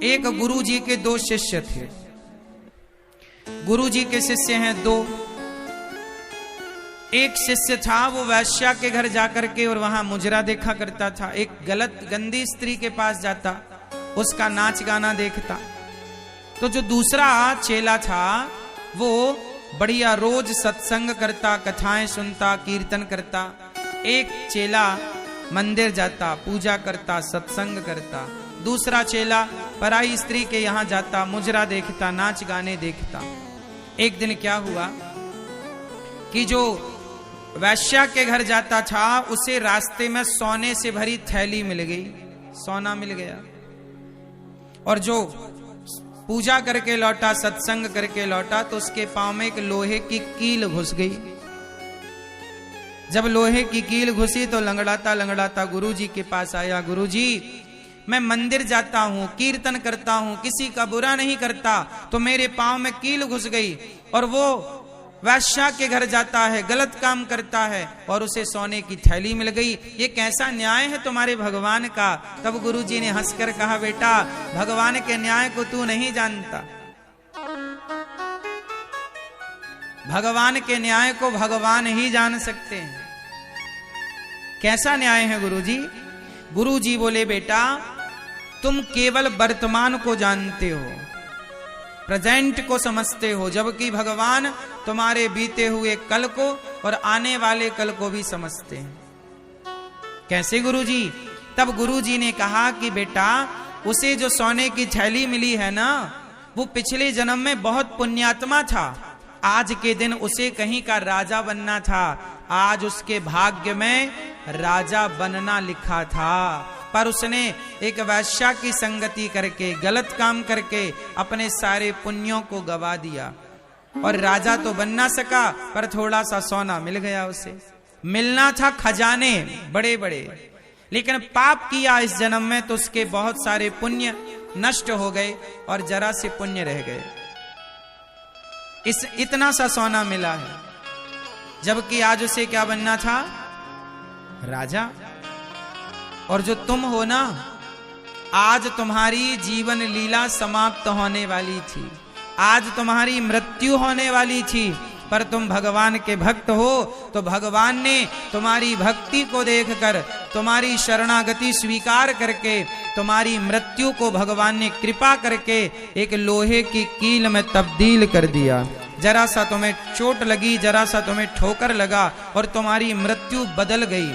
एक गुरु जी के 2 शिष्य थे। गुरु जी के शिष्य हैं 2। एक शिष्य था वो वैश्या के घर जाकर के और वहां मुजरा देखा करता था। एक गलत गंदी स्त्री के पास जाता, उसका नाच गाना देखता। तो जो दूसरा चेला था वो बढ़िया रोज सत्संग करता, कथाएं सुनता, कीर्तन करता। एक चेला मंदिर जाता, पूजा करता, सत्संग करता। दूसरा चेला पराई स्त्री के यहां जाता, मुजरा देखता, नाच गाने देखता। एक दिन क्या हुआ कि जो वैश्या के घर जाता था उसे रास्ते में सोने से भरी थैली मिल गई, सोना मिल गया। और जो पूजा करके लौटा, सत्संग करके लौटा, तो उसके पांव में एक लोहे की कील घुस गई। जब लोहे की कील घुसी तो लंगड़ाता लंगड़ाता गुरुजी के पास आया। गुरुजी, मैं मंदिर जाता हूं, कीर्तन करता हूं, किसी का बुरा नहीं करता, तो मेरे पांव में कील घुस गई। और वो वैश्या के घर जाता है, गलत काम करता है और उसे सोने की थैली मिल गई। ये कैसा न्याय है तुम्हारे भगवान का? तब गुरुजी ने हंसकर कहा, बेटा, भगवान के न्याय को तू नहीं जानता। भगवान के न्याय को भगवान ही जान सकते हैं। कैसा न्याय है गुरुजी? गुरुजी बोले, बेटा, तुम केवल वर्तमान को जानते हो, प्रेजेंट को समझते हो, जबकि भगवान तुम्हारे बीते हुए कल को और आने वाले कल को भी समझते हैं। कैसे गुरुजी? तब गुरुजी ने कहा कि बेटा, उसे जो सोने की थैली मिली है ना, वो पिछले जन्म में बहुत पुण्यात्मा था। आज के दिन उसे कहीं का राजा बनना था। आज उसके भाग्य में राजा बनना लिखा था, पर उसने एक वैश्या की संगति करके, गलत काम करके अपने सारे पुण्यों को गवा दिया। और राजा तो बन ना सका, पर थोड़ा सा सोना मिल गया उसे। मिलना था खजाने बड़े बड़े, लेकिन पाप किया इस जन्म में तो उसके बहुत सारे पुण्य नष्ट हो गए और जरा से पुण्य रह गए। इतना सा सोना मिला है, जबकि आज उसे क्या बनना था? राजा। और जो तुम हो ना, आज तुम्हारी जीवन लीला समाप्त होने वाली थी, आज तुम्हारी मृत्यु होने वाली थी, पर तुम भगवान के भक्त हो तो भगवान ने तुम्हारी भक्ति को देखकर, तुम्हारी शरणागति स्वीकार करके, तुम्हारी मृत्यु को भगवान ने कृपा करके एक लोहे की कील में तब्दील कर दिया। जरा सा तुम्हें चोट लगी, जरा सा तुम्हें ठोकर लगा और तुम्हारी मृत्यु बदल गई।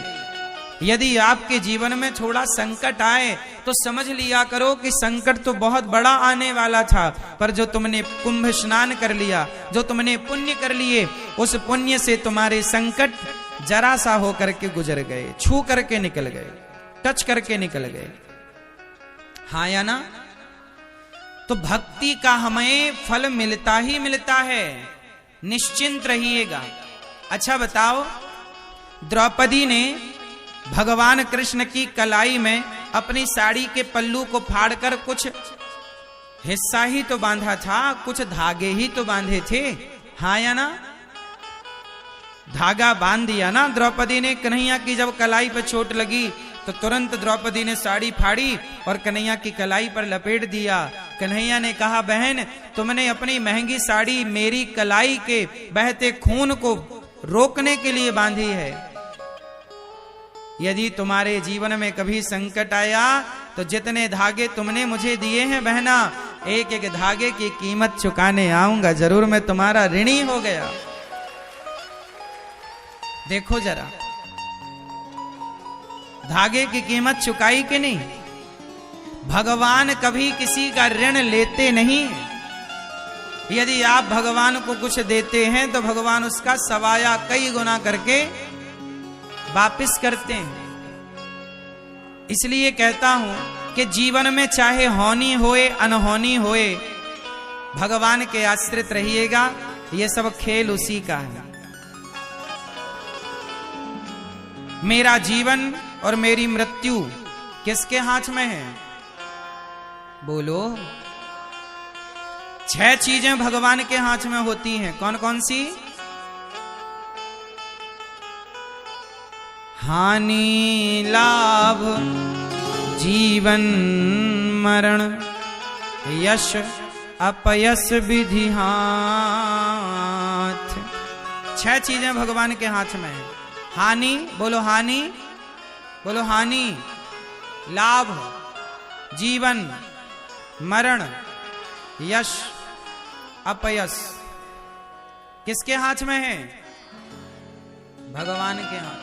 यदि आपके जीवन में थोड़ा संकट आए तो समझ लिया करो कि संकट तो बहुत बड़ा आने वाला था, पर जो तुमने कुंभ स्नान कर लिया, जो तुमने पुण्य कर लिए, उस पुण्य से तुम्हारे संकट जरा सा होकर के गुजर गए, छू करके निकल गए, टच करके निकल गए। हाँ या ना? तो भक्ति का हमें फल मिलता ही मिलता है, निश्चिंत रहिएगा। अच्छा बताओ, द्रौपदी ने भगवान कृष्ण की कलाई में अपनी साड़ी के पल्लू को फाड़कर कुछ हिस्सा ही तो बांधा था, कुछ धागे ही तो बांधे थे। हाँ या ना? धागा बांध दिया ना द्रौपदी ने। कन्हैया की जब कलाई पर चोट लगी तो तुरंत द्रौपदी ने साड़ी फाड़ी और कन्हैया की कलाई पर लपेट दिया। कन्हैया ने कहा, बहन, तुमने अपनी महंगी साड़ी मेरी कलाई के बहते खून को रोकने के लिए बांधी है। यदि तुम्हारे जीवन में कभी संकट आया तो जितने धागे तुमने मुझे दिए हैं बहना, एक एक धागे की कीमत चुकाने आऊंगा, जरूर मैं तुम्हारा ऋणी हो गया। देखो जरा, धागे की कीमत चुकाई कि नहीं? भगवान कभी किसी का ऋण लेते नहीं। यदि आप भगवान को कुछ देते हैं तो भगवान उसका सवाया कई गुना करके वापिस करते हैं। इसलिए कहता हूं कि जीवन में चाहे होनी होए अनहोनी होए, भगवान के आश्रित रहिएगा। ये सब खेल उसी का है। मेरा जीवन और मेरी मृत्यु किसके हाथ में है? बोलो। 6 चीजें भगवान के हाथ में होती हैं। कौन कौन सी? हानि लाभ जीवन मरण, यश अपयश विधि हाथ। 6 चीजें भगवान के हाथ में है। हानि, बोलो हानि, बोलो हानि, लाभ, जीवन, मरण, यश, अपयश। किसके हाथ में है? भगवान के हाथ।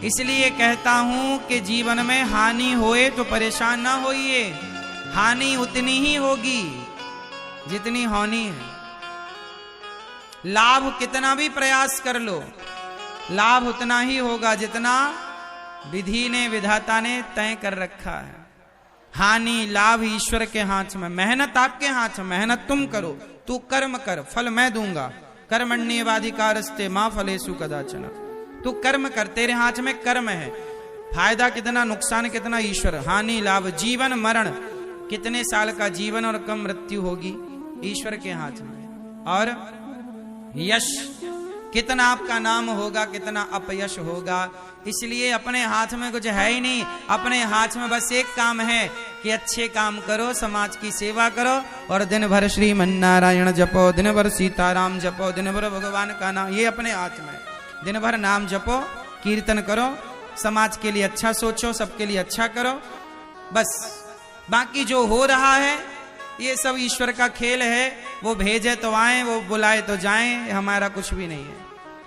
इसलिए कहता हूं कि जीवन में हानि होए तो परेशान ना होइए। हानि उतनी ही होगी जितनी होनी है। लाभ कितना भी प्रयास कर लो, लाभ उतना ही होगा जितना विधि ने, विधाता ने तय कर रखा है। हानि लाभ ईश्वर के हाथ में। मेहनत आपके हाथ में, मेहनत तुम करो। तू कर्म कर, फल मैं दूंगा। कर्मण्येवाधिकारस्ते मां फलेषु कदाचन। तू कर्म कर, तेरे हाथ में कर्म है। फायदा कितना, नुकसान कितना, ईश्वर। हानि लाभ, जीवन मरण, कितने साल का जीवन और कब मृत्यु होगी, ईश्वर के हाथ में। और यश, कितना आपका नाम होगा, कितना अपयश होगा। इसलिए अपने हाथ में कुछ है ही नहीं। अपने हाथ में बस एक काम है कि अच्छे काम करो, समाज की सेवा करो और दिन भर श्रीमन्नारायण जपो, दिन भर सीताराम जपो, दिन भर भगवान का नाम। ये अपने हाथ में। दिन भर नाम जपो, कीर्तन करो, समाज के लिए अच्छा सोचो, सबके लिए अच्छा करो, बस। बाकी जो हो रहा है ये सब ईश्वर का खेल है। वो भेजे तो आए, वो बुलाए तो जाएं, हमारा कुछ भी नहीं है।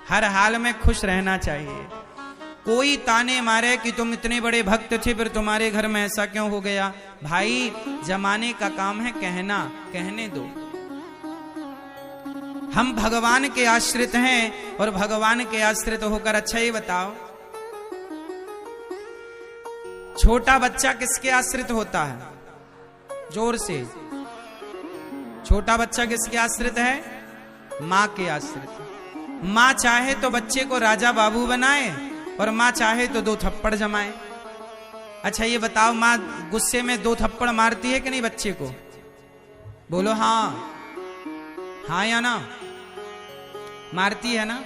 हर हाल में खुश रहना चाहिए। कोई ताने मारे कि तुम इतने बड़े भक्त थे, फिर तुम्हारे घर में ऐसा क्यों हो गया। भाई जमाने का काम है कहना, कहने दो। हम भगवान के आश्रित हैं और भगवान के आश्रित होकर, अच्छा ये बताओ, छोटा बच्चा किसके आश्रित होता है? जोर से। छोटा बच्चा किसके आश्रित है? मां के आश्रित। मां चाहे तो बच्चे को राजा बाबू बनाए और मां चाहे तो 2 थप्पड़ जमाए। अच्छा ये बताओ, मां गुस्से में 2 थप्पड़ मारती है कि नहीं बच्चे को? बोलो हाँ, हाँ या ना? मारती है ना?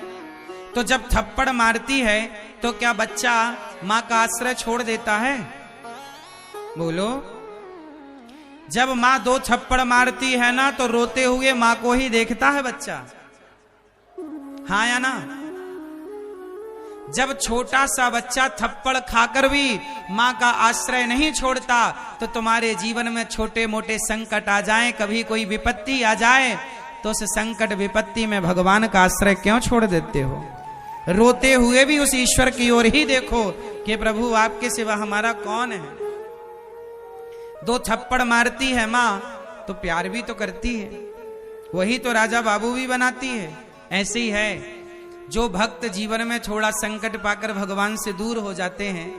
तो जब थप्पड़ मारती है तो क्या बच्चा मां का आश्रय छोड़ देता है? बोलो। जब मां 2 थप्पड़ मारती है ना तो रोते हुए मां को ही देखता है बच्चा, हाँ या ना? जब छोटा सा बच्चा थप्पड़ खाकर भी मां का आश्रय नहीं छोड़ता तो तुम्हारे जीवन में छोटे मोटे संकट आ जाएं, कभी कोई विपत्ति आ जाए तो उस संकट विपत्ति में भगवान का आश्रय क्यों छोड़ देते हो? रोते हुए भी उस ईश्वर की ओर ही देखो कि प्रभु आपके सिवा हमारा कौन है। 2 थप्पड़ मारती है मां तो प्यार भी तो करती है, वही तो राजा बाबू भी बनाती है। ऐसे ही है, जो भक्त जीवन में थोड़ा संकट पाकर भगवान से दूर हो जाते हैं,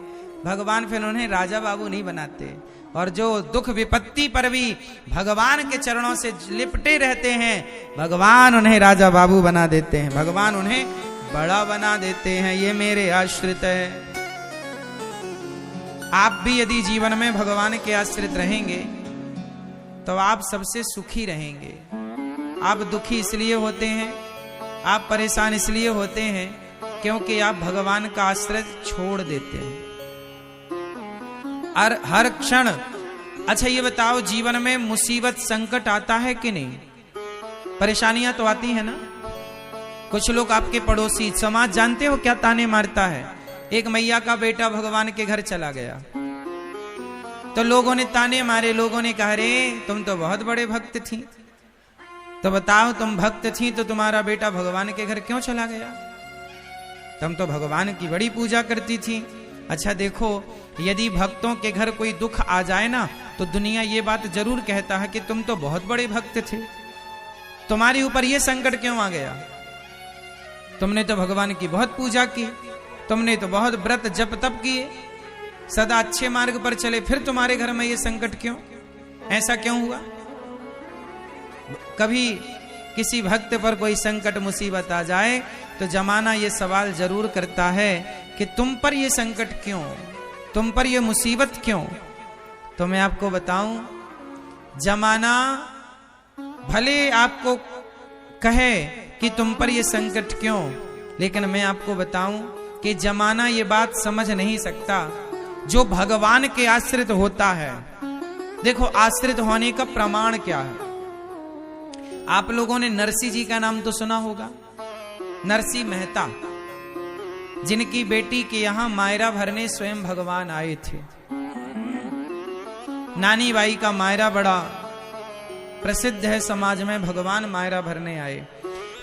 भगवान फिर उन्हें राजा बाबू नहीं बनाते। और जो दुख विपत्ति पर भी भगवान के चरणों से लिपटे रहते हैं, भगवान उन्हें राजा बाबू बना देते हैं, भगवान उन्हें बड़ा बना देते हैं। ये मेरे आश्रित है। आप भी यदि जीवन में भगवान के आश्रित रहेंगे तो आप सबसे सुखी रहेंगे। आप दुखी इसलिए होते हैं, आप परेशान इसलिए होते हैं क्योंकि आप भगवान का आश्रय छोड़ देते हैं और हर क्षण। अच्छा ये बताओ, जीवन में मुसीबत संकट आता है कि नहीं? परेशानियां तो आती है ना। कुछ लोग आपके पड़ोसी समाज जानते हो क्या ताने मारता है? एक मैया का बेटा भगवान के घर चला गया तो लोगों ने ताने मारे, लोगों ने कहा रे तुम तो बहुत बड़े भक्त थी, तो बताओ तुम भक्त थी तो तुम्हारा बेटा भगवान के घर क्यों चला गया? तुम तो भगवान की बड़ी पूजा करती थी। अच्छा देखो, यदि भक्तों के घर कोई दुख आ जाए ना तो दुनिया ये बात जरूर कहता है कि तुम तो बहुत बड़े भक्त थे, तुम्हारे ऊपर ये संकट क्यों आ गया? तुमने तो भगवान की बहुत पूजा की, तुमने तो बहुत व्रत जप तप किए, सदा अच्छे मार्ग पर चले, फिर तुम्हारे घर में ये संकट क्यों? ऐसा क्यों हुआ? कभी किसी भक्त पर कोई संकट मुसीबत आ जाए तो जमाना ये सवाल जरूर करता है कि तुम पर ये संकट क्यों, तुम पर ये मुसीबत क्यों? तो मैं आपको बताऊं, जमाना भले आपको कहे कि तुम पर ये संकट क्यों, लेकिन मैं आपको बताऊं कि जमाना ये बात समझ नहीं सकता। जो भगवान के आश्रित होता है देखो आश्रित होने का प्रमाण क्या है। आप लोगों ने नरसी जी का नाम तो सुना होगा, नरसी मेहता, जिनकी बेटी के यहां मायरा भरने स्वयं भगवान आए थे। नानी बाई का मायरा बड़ा प्रसिद्ध है समाज में, भगवान मायरा भरने आए।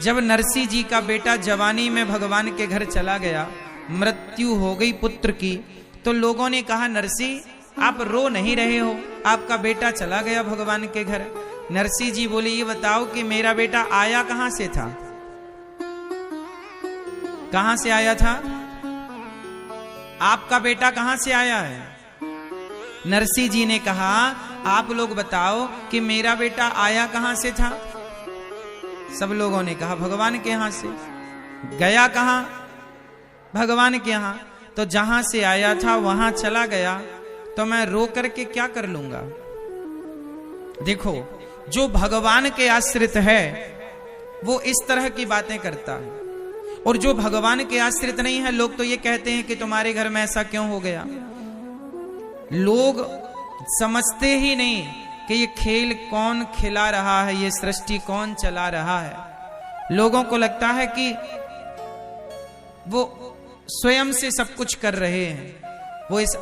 जब नरसी जी का बेटा जवानी में भगवान के घर चला गया, मृत्यु हो गई पुत्र की, तो लोगों ने कहा नरसी आप रो नहीं रहे हो, आपका बेटा चला गया भगवान के घर। नरसी जी बोले ये बताओ कि मेरा बेटा आया कहां से था, कहां से आया था, आपका बेटा कहां से आया है। नरसी जी ने कहा आप लोग बताओ कि मेरा बेटा आया कहां से था। सब लोगों ने कहा भगवान के यहां से। गया कहां, भगवान के यहां। तो जहां से आया था वहां चला गया, तो मैं रो करके क्या कर लूंगा। देखो जो भगवान के आश्रित है वो इस तरह की बातें करता है, और जो भगवान के आश्रित नहीं है, लोग तो ये कहते हैं कि तुम्हारे घर में ऐसा क्यों हो गया। लोग समझते ही नहीं कि ये खेल कौन खिला रहा है, ये सृष्टि कौन चला रहा है। लोगों को लगता है कि वो स्वयं से सब कुछ कर रहे हैं। वो इस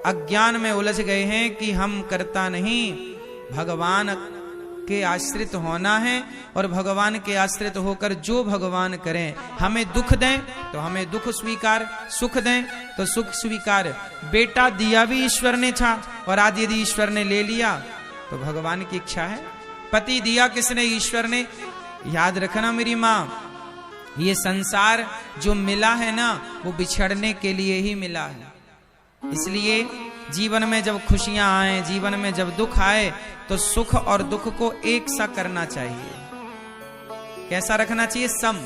अज्ञान में उलझ गए हैं कि हम करता नहीं, भगवान के आश्रित होना है, और भगवान के आश्रित होकर जो भगवान करें, हमें दुख दें तो हमें दुख स्वीकार, सुख दें तो सुख स्वीकार। बेटा दिया भी ईश्वर ने था, और आज यदि ईश्वर ने ले लिया तो भगवान की इच्छा है। पति दिया किसने, ईश्वर ने। याद रखना मेरी माँ, ये संसार जो मिला है ना, वो बिछड़ने के लिए ही मिला है। इसलिए जीवन में जब खुशियां आए, जीवन में जब दुख आए, तो सुख और दुख को एक सा करना चाहिए। कैसा रखना चाहिए, सम।